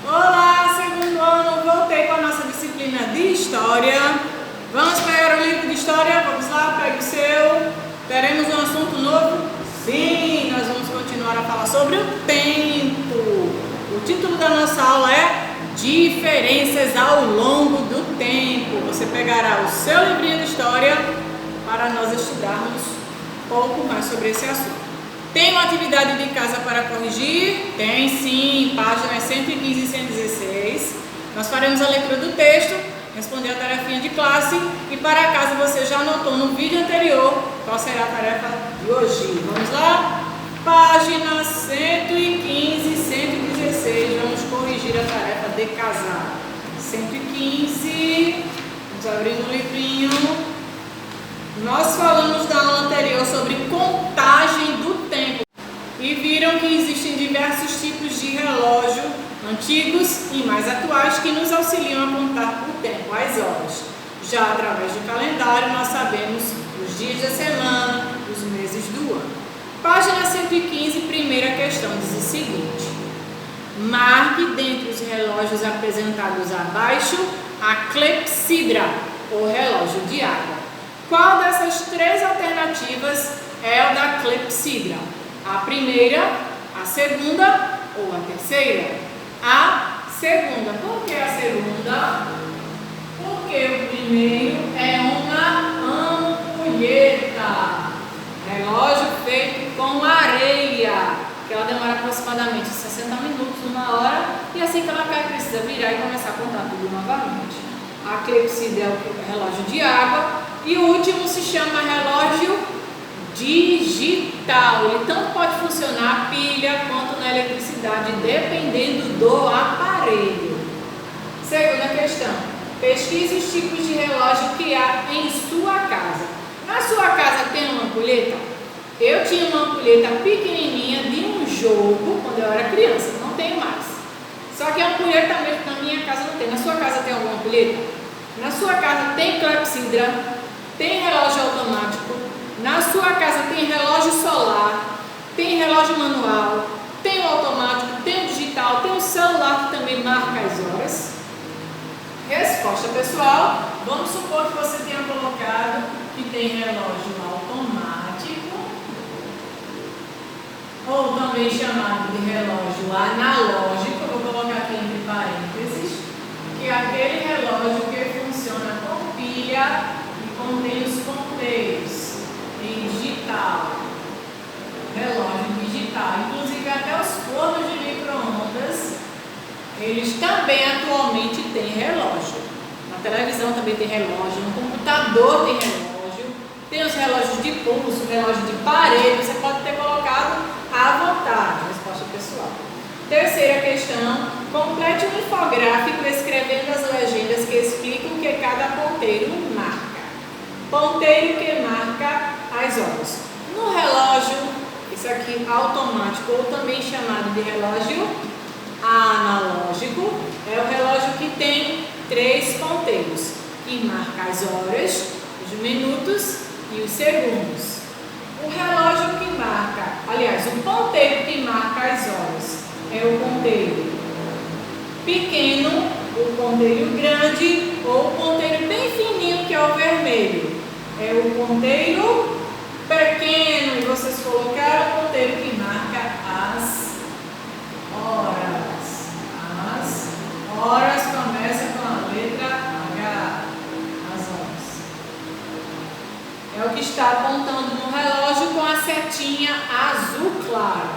Olá, segundo ano, voltei com a nossa disciplina de História. Vamos pegar o livro de História? Vamos lá, pegue o seu. Teremos um assunto novo? Sim, nós vamos continuar a falar sobre o tempo. O título da nossa aula é Diferenças ao longo do tempo. Você pegará o seu livrinho de História para nós estudarmos um pouco mais sobre esse assunto. Tem uma atividade de casa para corrigir? Tem sim, páginas 115 e 116. Nós faremos a leitura do texto, responder a tarefinha de classe e para casa você já anotou no vídeo anterior qual será a tarefa de hoje. Vamos lá? Página 115 e 116, vamos corrigir a tarefa de casa. 115, vamos abrir no livrinho. Nós falamos na aula anterior sobre contagem do tempo e viram que existem diversos tipos de relógio, antigos e mais atuais, que nos auxiliam a contar o tempo, as horas. Já através do calendário nós sabemos os dias da semana, os meses do ano. Página 115, primeira questão, diz o seguinte: marque dentre os relógios apresentados abaixo a clepsidra, ou relógio de água. Qual dessas três alternativas é o da clepsidra? A primeira, a segunda ou a terceira? A segunda. Por que a segunda? Porque o primeiro é uma ampulheta. Relógio feito com areia, que ela demora aproximadamente 60 minutos, 1 hora, e assim que ela cai precisa virar e começar a contar tudo novamente. A clepsidra é o relógio de água. E o último se chama relógio digital. Ele tanto pode funcionar a pilha quanto na eletricidade, dependendo do aparelho. Segunda questão. Pesquise os tipos de relógio que há em sua casa. Na sua casa tem uma ampulheta? Eu tinha uma ampulheta pequenininha de um jogo quando eu era criança. Não tenho mais. Só que a ampulheta mesmo na minha casa não tem. Na sua casa tem alguma ampulheta? Na sua casa tem clepsidra? Tem relógio automático, na sua casa tem relógio solar, tem relógio manual, tem o automático, tem o digital, tem o celular que também marca as horas. Resposta, pessoal, vamos supor que você tenha colocado que tem relógio automático, ou também chamado de relógio analógico, eu vou colocar aqui entre parênteses, que é aquele relógio que funciona com pilha, contém os ponteiros em digital, relógio digital, inclusive até os fornos de micro-ondas, eles também atualmente têm relógio. Na televisão também tem relógio, no computador tem relógio, tem os relógios de pulso, relógio de parede, você pode ter colocado à vontade. Resposta pessoal. Terceira questão, complete um infográfico escrevendo as legendas que explicam o que cada ponteiro marca. Ponteiro que marca as horas. No relógio, isso aqui automático, ou também chamado de relógio analógico, é o relógio que tem 3 ponteiros, que marca as horas, os minutos e os segundos. O relógio que marca, aliás, o ponteiro que marca as horas é o ponteiro pequeno, o ponteiro grande ou o ponteiro bem fininho, que é o vermelho. É o ponteiro pequeno, e vocês colocaram o ponteiro que marca as horas. As horas começa com a letra H. As horas. É o que está apontando no relógio com a setinha azul claro.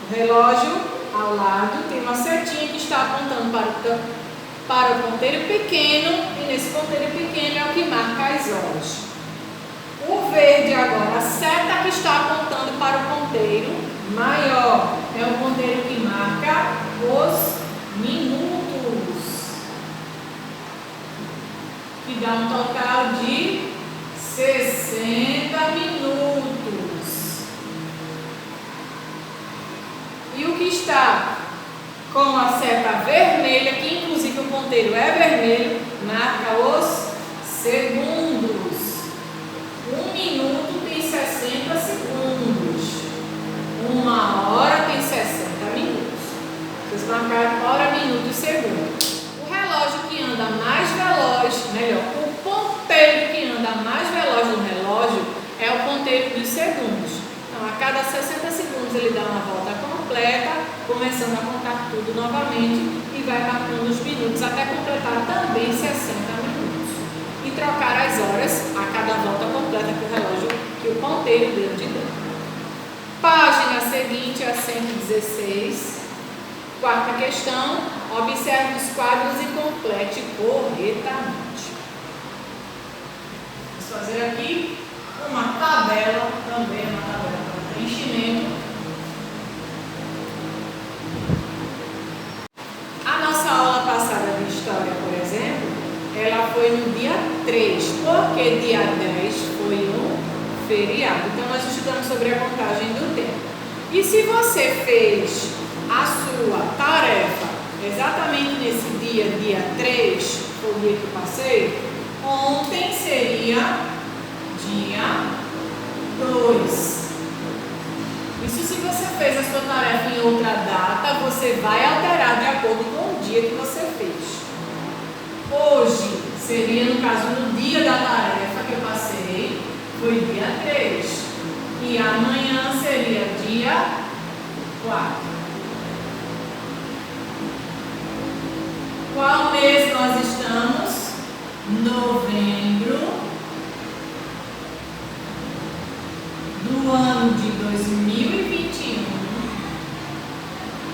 O relógio ao lado tem uma setinha que está apontando para o ponteiro pequeno, e nesse ponteiro pequeno é o que marca as horas. O verde agora, a seta que está apontando para o ponteiro maior, é o ponteiro que marca os minutos, que dá um total de 60 minutos. E o que está com a seta vermelha, que inclusive o ponteiro é vermelho, marca os segundos. 1 minuto tem 60 segundos. 1 hora tem 60 minutos. Vocês marcaram hora, minuto e segundo. segundos. Então, a cada 60 segundos ele dá uma volta completa, começando a contar tudo novamente e vai marcando os minutos até completar também 60 minutos. E trocar as horas a cada volta completa que o relógio, que o ponteiro deu de tempo. Página seguinte, a 116. Quarta questão, observe os quadros e complete corretamente. Vamos fazer aqui uma tabela, também uma tabela para preenchimento. A nossa aula passada de História, por exemplo, ela foi no dia 3, porque dia 10 foi um feriado. Então, nós estudamos sobre a contagem do tempo. E se você fez a sua tarefa exatamente nesse dia, dia 3, foi o dia que eu passei, ontem seria dia 2. Isso se você fez a sua tarefa em outra data, você vai alterar de acordo com o dia que você fez. Hoje seria, no caso, no dia da tarefa que eu passei, foi dia 3. E amanhã seria dia 4. Qual mês nós estamos? Novembro do ano de 2021.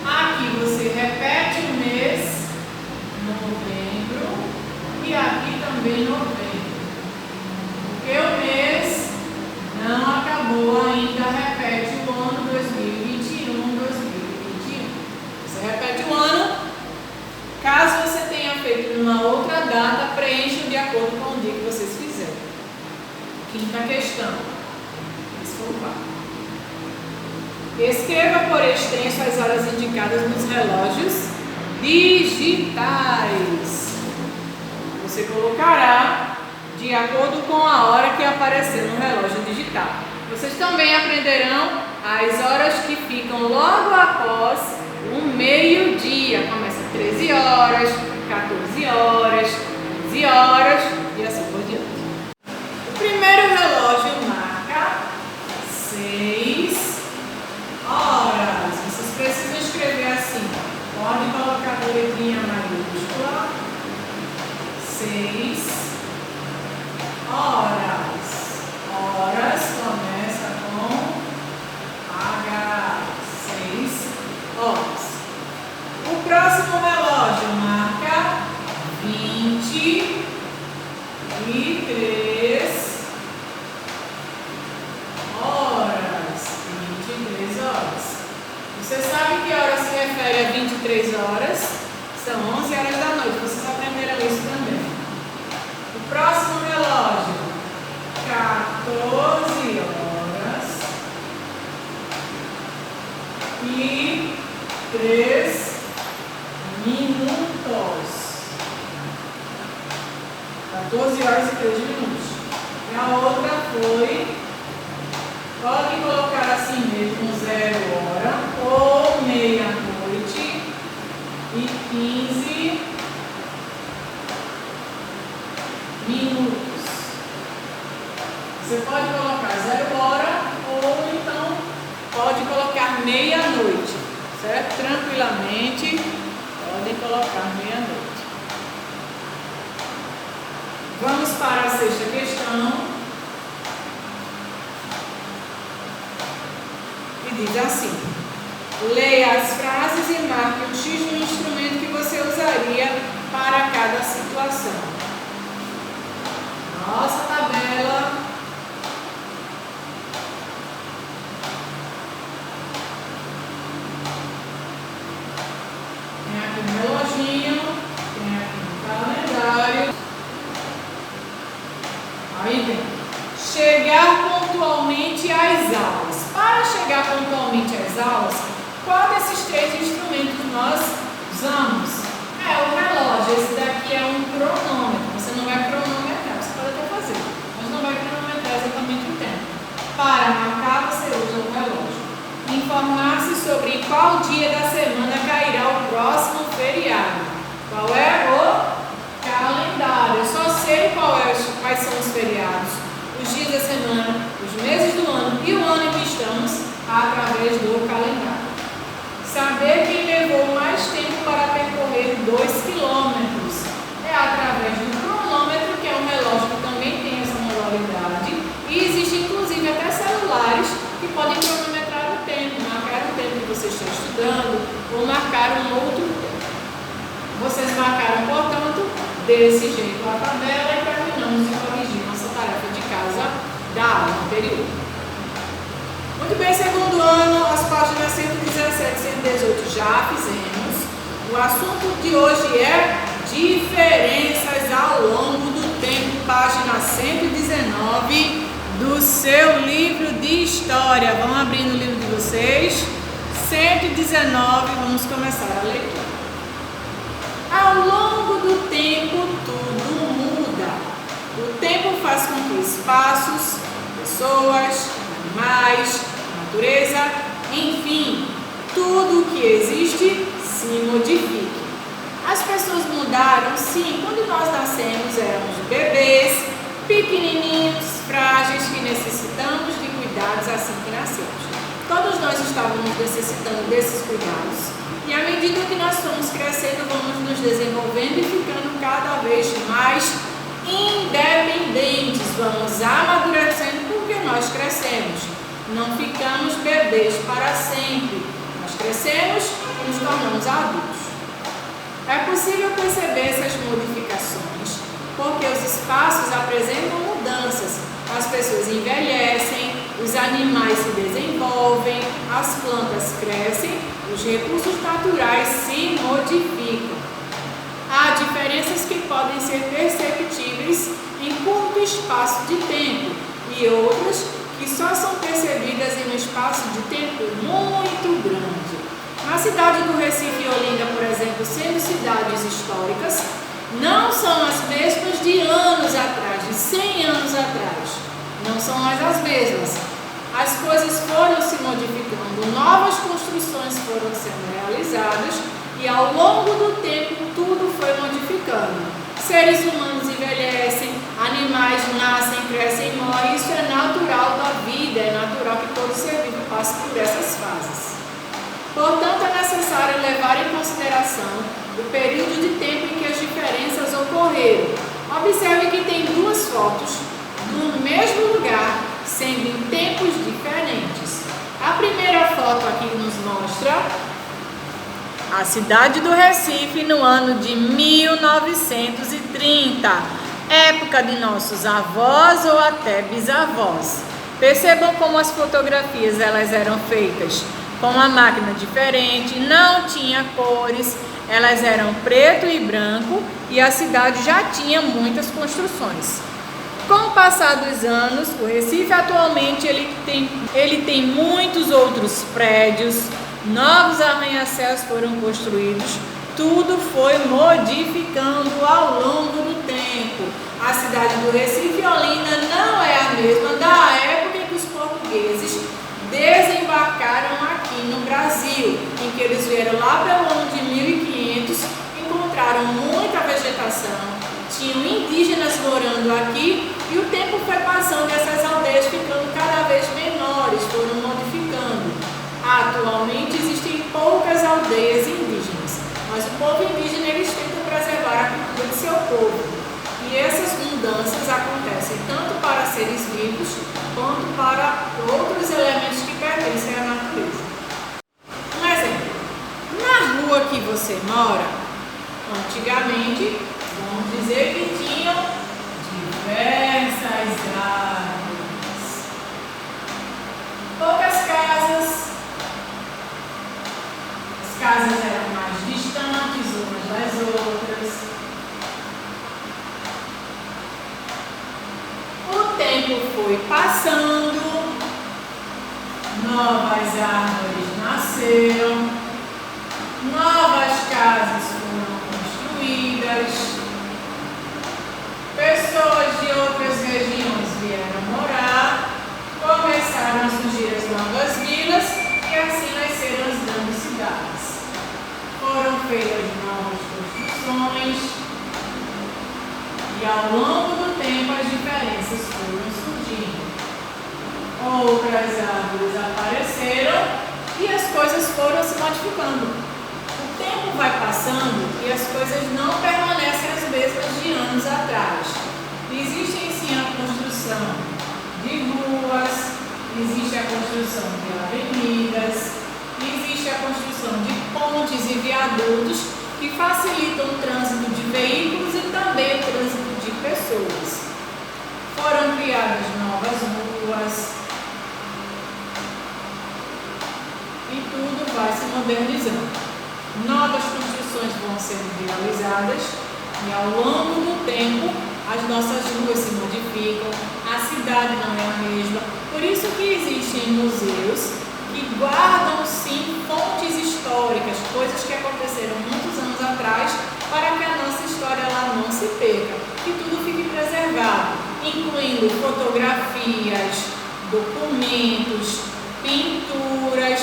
Aqui você repete o mês, novembro, e aqui também novembro. Porque o mês não acabou ainda, repete o ano 2021, 2021. Você repete o ano. Caso você tenha feito numa outra data, preencha de acordo com o dia que vocês fizeram. Quinta questão. Esse foi o 4. Escreva por extenso as horas indicadas nos relógios digitais. Você colocará de acordo com a hora que aparecer no relógio digital. Vocês também aprenderão as horas que ficam logo após o meio-dia. Começa 13 horas, 14 horas, 15 horas e assim por diante. O primeiro relógio marca 6 horas. Vocês precisam escrever assim. Pode colocar a letrinha maiúscula. 6 horas. Horas começa com H. 6 horas. O próximo relógio marca 23 horas. 23 horas. Você sabe que hora se refere a 23 horas? São 11 horas da noite. Vocês aprenderam isso também. O próximo relógio, 14 horas e 3 minutos. 14 horas e 3 minutos. E a outra foi, pode colocar assim mesmo, 0 hora ou meia-noite e 15 minutos. Você pode colocar 0 hora ou então pode colocar meia-noite, certo? Tranquilamente, podem colocar meia-noite. Vamos para a sexta questão. E diz assim: leia as frases e marque um X no instrumento que você usaria para cada situação. Nossa tabela. Tem aqui um reloginho, tem aqui um calendário. Aí vem, chegar pontualmente às aulas. Para chegar pontualmente às aulas, qual desses 3 instrumentos nós usamos? É o relógio. Esse daqui é um cronômetro. Você não vai cronometrar, você pode até fazer, mas não vai cronometrar exatamente o tempo. Para marcar, você usa o relógio. Informar-se sobre qual dia da semana cairá o próximo feriado. Qual é o calendário? Eu só sei quais são os feriados, os dias da semana, os meses do ano e o para um outro tempo. Vocês marcaram, portanto, desse jeito a tabela e terminamos de corrigir nossa tarefa de casa da aula anterior. Muito bem, segundo ano, as páginas 117 e 118 já fizemos. O assunto de hoje é diferenças ao longo do tempo, página 119 do seu livro de história. Vamos abrir no livro de vocês. 119, vamos começar a leitura. Ao longo do tempo, tudo muda. O tempo faz com que espaços, pessoas, animais, natureza, enfim, tudo o que existe se modifique. As pessoas mudaram, sim. Quando nós nascemos, éramos bebês, pequenininhos, frágeis, que necessitamos de cuidados assim que nascemos. Todos nós estávamos necessitando desses cuidados. E à medida que nós fomos crescendo, vamos nos desenvolvendo e ficando cada vez mais independentes. Vamos amadurecendo porque nós crescemos. Não ficamos bebês para sempre. Nós crescemos e nos tornamos adultos. É possível perceber essas modificações porque os espaços apresentam mudanças. As pessoas envelhecem, os animais se desenvolvem, as plantas crescem, os recursos naturais se modificam. Há diferenças que podem ser perceptíveis em curto espaço de tempo e outras que só são percebidas em um espaço de tempo muito grande. Na cidade do Recife e Olinda, por exemplo, sendo cidades históricas, não são as mesmas de anos atrás, de 100 anos atrás. Não são mais as mesmas. As coisas foram se modificando, novas construções foram sendo realizadas e ao longo do tempo tudo foi modificando. Seres humanos envelhecem, animais nascem, crescem e morrem. Isso é natural da vida, é natural que todo ser vivo passe por essas fases. Portanto, é necessário levar em consideração o período de tempo em que as diferenças ocorreram. Observe que tem duas fotos no mesmo lugar, sendo em tempos diferentes. A primeira foto aqui nos mostra a cidade do Recife no ano de 1930, época de nossos avós ou até bisavós. Percebam como as fotografias elas eram feitas com uma máquina diferente, não tinha cores, elas eram preto e branco e a cidade já tinha muitas construções. Com o passar dos anos, o Recife atualmente ele tem muitos outros prédios, novos arranha-céus foram construídos, tudo foi modificando ao longo do tempo. A cidade do Recife e Olinda não é a mesma da época em que os portugueses desembarcaram aqui no Brasil, em que eles vieram lá pelo ano de 1500, encontraram muita vegetação, tinham indígenas morando aqui e o tempo foi passando e essas aldeias ficando cada vez menores, foram modificando. Atualmente existem poucas aldeias indígenas, mas o povo indígena eles tentam preservar a cultura de seu povo. E essas mudanças acontecem tanto para seres vivos quanto para outros elementos que pertencem à natureza. Um exemplo, na rua que você mora, antigamente, vamos dizer que tinham diversas árvores, poucas casas, as casas eram mais distantes umas das outras. O tempo foi passando, novas árvores nasceram, novas casas foram construídas, pessoas de outras regiões vieram morar, começaram a surgir as novas vilas e assim nasceram as grandes cidades. Foram feitas novas construções e ao longo do tempo as diferenças foram surgindo. Outras árvores apareceram e as coisas foram se modificando. O tempo vai passando e as coisas não permanecem as mesmas de anos atrás. Existe sim a construção de ruas, existe a construção de avenidas, existe existe a construção de pontes e viadutos que facilitam o trânsito de veículos e também o trânsito de pessoas. Foram criadas novas ruas e tudo vai se modernizando. Novas construções vão sendo realizadas e ao longo do tempo as nossas ruas se modificam, a cidade não é a mesma. Por isso que existem museus que guardam sim fontes históricas, coisas que aconteceram muitos anos atrás, para que a nossa história lá não se perca, que tudo fique preservado, incluindo fotografias, documentos, pinturas,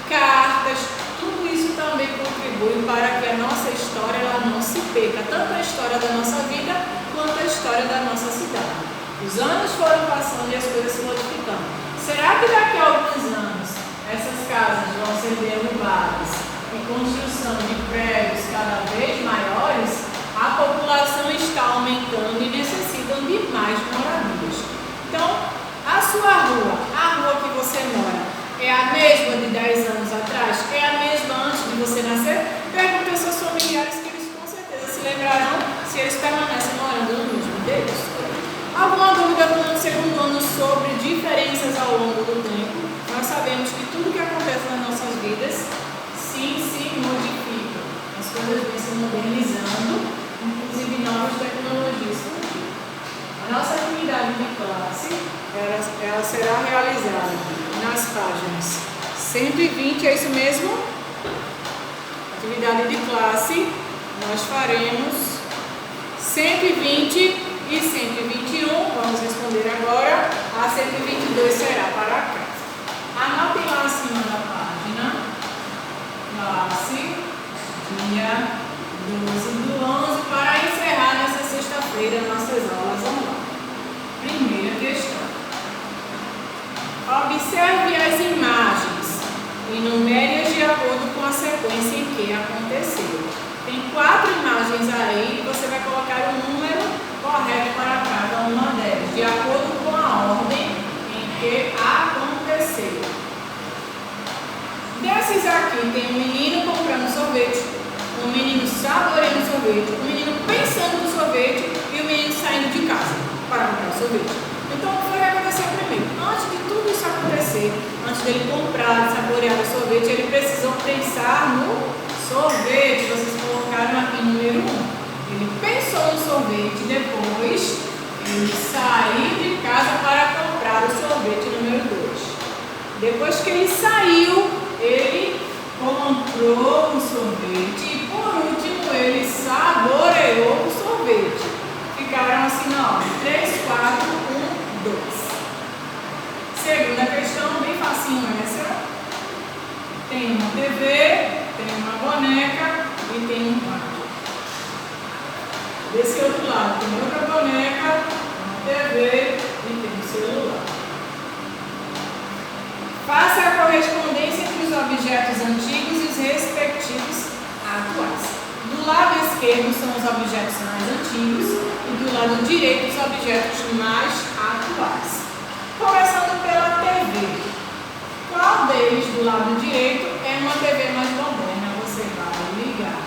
cartas. Tudo isso também contribui para que a nossa história ela não se perca, tanto a história da nossa vida quanto a história da nossa cidade. Os anos foram passando e as coisas se modificando. Será que daqui a alguns anos essas casas vão ser derrubadas e construção de prédios cada vez maiores? A população está aumentando e necessitam de mais moradias. Então, a sua rua, a rua que você mora, é a mesma de 10 anos atrás? É a mesma antes de você nascer? Pergunte aos seus familiares que eles com certeza se lembrarão se eles permanecem morando no mesmo deles. Alguma dúvida no segundo ano sobre diferenças ao longo do tempo? Nós sabemos que tudo que acontece nas nossas vidas sim se modifica. As coisas vêm se modernizando, inclusive novas tecnologias surgindo. A nossa atividade de classe ela será realizada nas páginas 120, é isso mesmo? Atividade de classe, nós faremos 120 e 121, vamos responder agora. A 122 será para a casa. Anotem lá acima da página, classe, dia 12 do 11, para encerrar nessa sexta-feira nossas aulas online. Primeira questão. Observe as imagens e numere-as de acordo com a sequência em que aconteceu. Tem 4 imagens aí e você vai colocar o número correto para cada uma delas, de acordo com a ordem em que aconteceu. Desses aqui tem um menino comprando sorvete, um menino saboreando sorvete, um menino pensando no sorvete e o menino saindo de casa para comprar o sorvete. Então, o que foi que aconteceu primeiro? Antes de tudo isso acontecer, antes dele comprar, saborear o sorvete, ele precisou pensar no sorvete. Vocês colocaram aqui número 1. Ele pensou no sorvete, depois ele saiu de casa para comprar o sorvete número 2. Depois que ele saiu, ele comprou o sorvete e por último ele saboreou o sorvete. Ficaram assim na ordem: 3, 4, 1, 2. Segunda questão, bem facinho essa. Tem uma TV, tem uma boneca e tem um rádio. Desse outro lado tem outra boneca, uma TV e tem um celular. Faça a correspondência entre os objetos antigos e os respectivos atuais. Do lado esquerdo são os objetos mais antigos e do lado direito os objetos mais atuais. Começando pela TV. Qual deles do lado direito é uma TV mais moderna? Você vai ligar.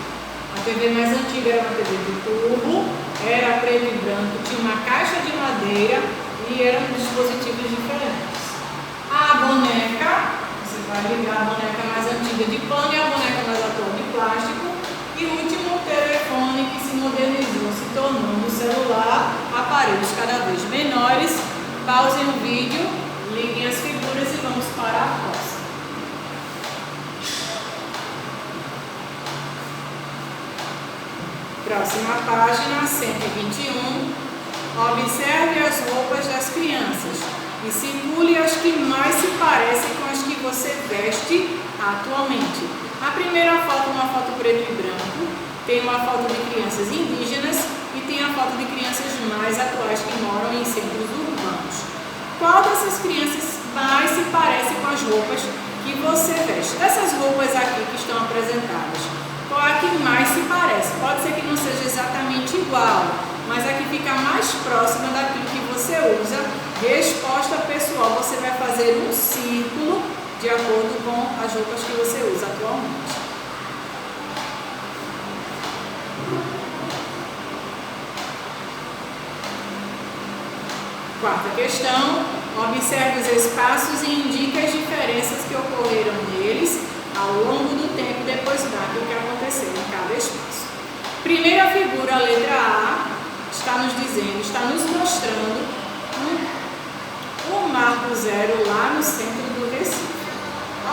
A TV mais antiga era uma TV de tubo, era preto e branco, tinha uma caixa de madeira e eram dispositivos diferentes. A boneca, você vai ligar a boneca mais antiga de pano e a boneca mais atual de plástico. E o último, telefone, que se modernizou, se tornando o celular, aparelhos cada vez menores. Pausem o vídeo, liguem as figuras e vamos para a próxima. Próxima página, 121. Observe as roupas das crianças e circule as que mais se parecem com as que você veste atualmente. A primeira foto é uma foto preto e branco, tem uma foto de crianças indígenas e tem a foto de crianças mais atuais que moram em centros urbanos. Qual dessas crianças mais se parece com as roupas que você veste? Dessas roupas aqui que estão apresentadas, qual é a que mais se parece? Pode ser que não seja exatamente igual, mas a que fica mais próxima daquilo que você usa. Resposta pessoal, você vai fazer um círculo de acordo com as roupas que você usa atualmente. Quarta questão, observe os espaços e indique as diferenças que ocorreram neles ao longo do tempo depois daquilo que aconteceu em cada espaço. Primeira figura, a letra A, está nos mostrando um marco zero lá no centro do Recife.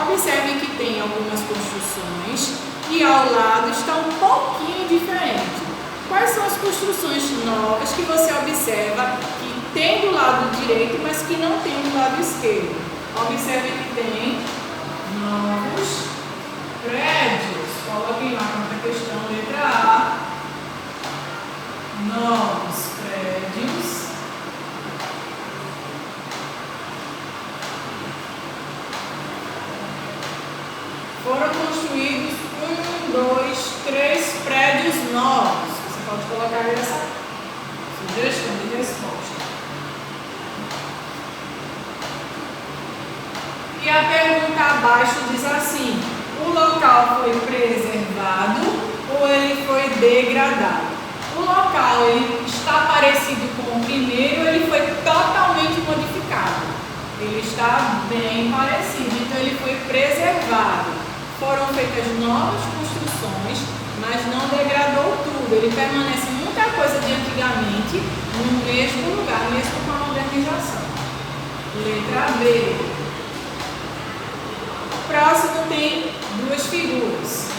Observe que tem algumas construções e ao lado está um pouquinho diferente. Quais são as construções novas que você observa que tem do lado direito, mas que não tem do lado esquerdo? Observe que tem novos prédios. Coloquem lá na questão, letra A. Novos prédios. Foram construídos 1, 2, 3 prédios novos. Você pode colocar aí essa sugestão de resposta. E a pergunta abaixo diz assim: o local foi preservado ou ele foi degradado? O local ele está parecido com o primeiro, ele foi totalmente modificado. Ele está bem parecido, então ele foi preservado. Foram feitas novas construções, mas não degradou tudo. Ele permanece muita coisa de antigamente no mesmo lugar, mesmo com a modernização. Letra B. O próximo tem duas figuras.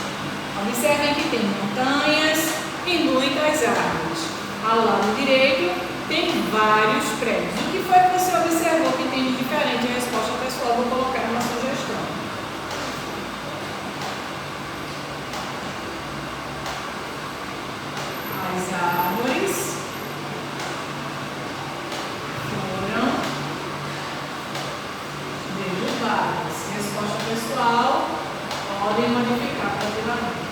Observem que tem montanhas e muitas árvores. Ao lado direito tem vários prédios. O que foi que você observou que tem de diferente? A resposta pessoal vou colocar uma sugestão. As árvores foram derrubadas. Resposta pessoal, podem modificar positivamente.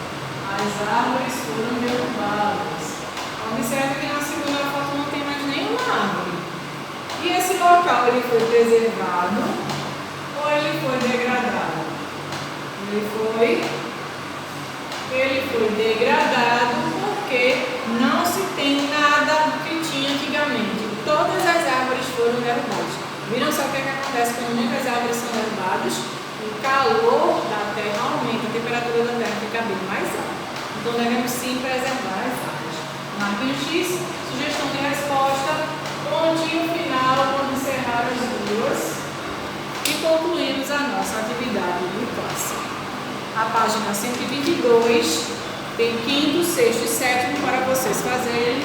As árvores foram derrubadas. Observe que na segunda foto não tem mais nenhuma árvore. E esse local ele foi preservado ou ele foi degradado? Ele foi degradado porque não se tem nada do que tinha antigamente. Todas as árvores foram derrubadas. Viram só o que acontece quando muitas árvores são derrubadas? O calor da terra aumenta, a temperatura da terra fica bem mais alta. Então devemos sim preservar as árvores. Marque um X, sugestão de resposta, pontinho final quando encerrar as duas e concluímos a nossa atividade de classe. A página 122 tem quinto, sexto e sétimo para vocês fazerem.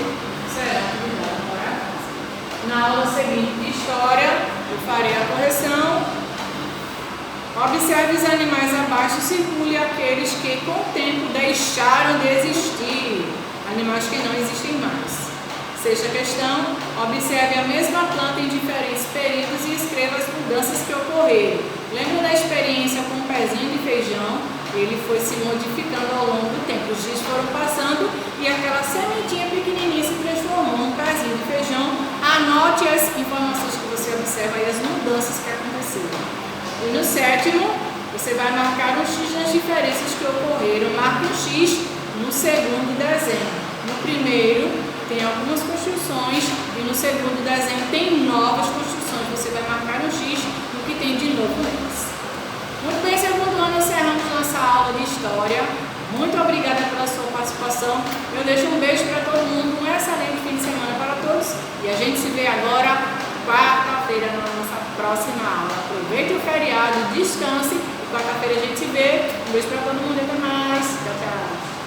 Será atividade para casa. Na aula seguinte de história, eu farei a correção. Observe os animais abaixo e circule aqueles que com o tempo deixaram de existir. Animais que não existem mais. Sexta questão, observe a mesma planta em diferentes períodos e escreva as mudanças que ocorreram. Lembra da experiência com o pezinho de feijão? Ele foi se modificando ao longo do tempo. Os dias foram passando e aquela sementinha pequenininha se transformou num pezinho de feijão. Anote as informações que você observa e as mudanças que aconteceram. E no sétimo, você vai marcar um X nas diferenças que ocorreram. Marque um X no segundo desenho. No primeiro, tem algumas construções e no segundo desenho tem novas construções. Você vai marcar um X no que tem de novo neles. Muito bem, segundo ano, encerramos nossa aula de História. Muito obrigada pela sua participação. Eu deixo um beijo para todo mundo, um excelente fim de semana para todos. E a gente se vê agora, quarta-feira, na nossa próxima aula. Aproveite o feriado, descanse. Quarta-feira a gente se vê. Um beijo para todo mundo e até mais.